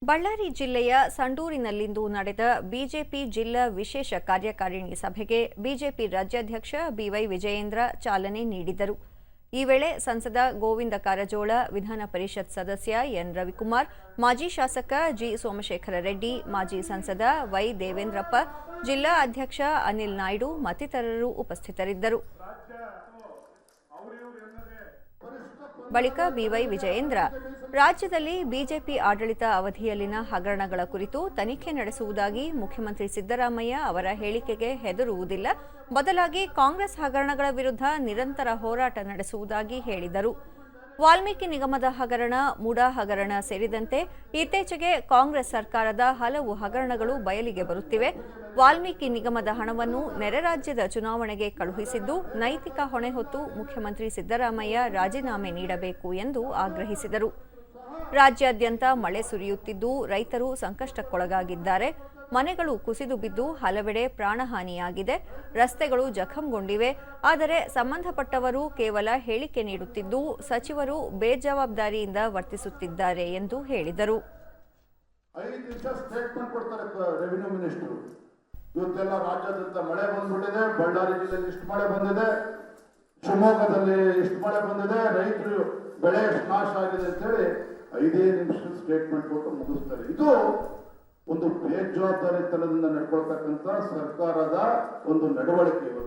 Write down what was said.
ಬಳ್ಳಾರಿ ಜಿಲ್ಲೆಯ ಸಂಡೂರಿನಲ್ಲಿಂದು ನಡೆದ ಬಿಜೆಪಿ ಜಿಲ್ಲಾ ವಿಶೇಷ ಕಾರ್ಯಕಾರಿಣಿ ಸಭೆಗೆ ಬಿಜೆಪಿ ರಾಜ್ಯಾಧ್ಯಕ್ಷ ಬಿವೈ ವಿಜಯೇಂದ್ರ ಚಾಲನೆ ನೀಡಿದರು. ಈ ವೇಳೆ ಸಂಸದ ಗೋವಿಂದ ಕಾರಜೋಳ, ವಿಧಾನ ಪರಿಷತ್ ಸದಸ್ಯ ಎನ್ ರವಿಕುಮಾರ್, ಮಾಜಿ ಶಾಸಕ ಜಿ ಸೋಮಶೇಖರ ರೆಡ್ಡಿ, ಮಾಜಿ ಸಂಸದ ವೈ ದೇವೇಂದ್ರಪ್ಪ, ಜಿಲ್ಲಾ ಅಧ್ಯಕ್ಷ ಅನಿಲ್ ನಾಯ್ಡು ಮತ್ತಿತರರು ಉಪಸ್ಥಿತರಿದ್ದರು. ಬಳಿಕ ಬಿವೈ ವಿಜಯೇಂದ್ರ ರಾಜ್ಯದಲ್ಲಿ ಬಿಜೆಪಿ ಆಡಳಿತ ಅವಧಿಯಲ್ಲಿನ ಹಗರಣಗಳ ಕುರಿತು ತನಿಖೆ ನಡೆಸುವುದಾಗಿ ಮುಖ್ಯಮಂತ್ರಿ ಸಿದ್ದರಾಮಯ್ಯ ಅವರ ಹೇಳಿಕೆಗೆ ಹೆದರುವುದಿಲ್ಲ, ಬದಲಾಗಿ ಕಾಂಗ್ರೆಸ್ ಹಗರಣಗಳ ವಿರುದ್ಧ ನಿರಂತರ ಹೋರಾಟ ನಡೆಸುವುದಾಗಿ ಹೇಳಿದರು. ವಾಲ್ಮೀಕಿ ನಿಗಮದ ಹಗರಣ, ಮುಡಾ ಹಗರಣ ಸೇರಿದಂತೆ ಇತ್ತೀಚೆಗೆ ಕಾಂಗ್ರೆಸ್ ಸರ್ಕಾರದ ಹಲವು ಹಗರಣಗಳು ಬಯಲಿಗೆ ಬರುತ್ತಿವೆ. ವಾಲ್ಮೀಕಿ ನಿಗಮದ ಹಣವನ್ನು ನೆರೆ ರಾಜ್ಯದ ಚುನಾವಣೆಗೆ ಕಳುಹಿಸಿದ್ದು ನೈತಿಕ ಹೊಣೆ ಹೊತ್ತು ಮುಖ್ಯಮಂತ್ರಿ ಸಿದ್ದರಾಮಯ್ಯ ರಾಜೀನಾಮೆ ನೀಡಬೇಕು ಎಂದು ಆಗ್ರಹಿಸಿದರು. ರಾಜ್ಯಾದ್ಯಂತ ಮಳೆ ಸುರಿಯುತ್ತಿದ್ದು ರೈತರು ಸಂಕಷ್ಟಕ್ಕೊಳಗಾಗಿದ್ದಾರೆ. ಮನೆಗಳು ಕುಸಿದು ಬಿದ್ದು ಹಲವೆಡೆ ಪ್ರಾಣಹಾನಿಯಾಗಿದೆ. ರಸ್ತೆಗಳು ಜಖಂಗೊಂಡಿವೆ. ಆದರೆ ಸಂಬಂಧಪಟ್ಟವರು ಕೇವಲ ಹೇಳಿಕೆ ನೀಡುತ್ತಿದ್ದು ಸಚಿವರು ಬೇಜವಾಬ್ದಾರಿಯಿಂದ ವರ್ತಿಸುತ್ತಿದ್ದಾರೆ ಎಂದು ಹೇಳಿದರು. ಇವತ್ತೆಲ್ಲ ರಾಜ್ಯಾದ್ಯಂತ ಮಳೆ ಬಂದ್ಬಿಟ್ಟಿದೆ. ಬಳ್ಳಾರಿ ಜಿಲ್ಲೆಯಲ್ಲಿ ಇಷ್ಟು ಮಳೆ ಬಂದಿದೆ, ಶಿವಮೊಗ್ಗದಲ್ಲಿ ಇಷ್ಟು ಮಳೆ ಬಂದಿದೆ, ರೈತರು ಬೆಳೆ ನಾಶ ಆಗಿದೆ ಅಂತೇಳಿ 5 ನಿಮಿಷ ಸ್ಟೇಟ್ಮೆಂಟ್ ಕೊಟ್ಟು ಮುಗಿಸ್ತಾರೆ. ಇದು ಒಂದು ಬೇಜವಾಬ್ದಾರಿತನದಿಂದ ನಡ್ಕೊಳ್ತಕ್ಕಂಥ ಸರ್ಕಾರದ ಒಂದು ನಡವಳಿಕೆ ಇವತ್ತು.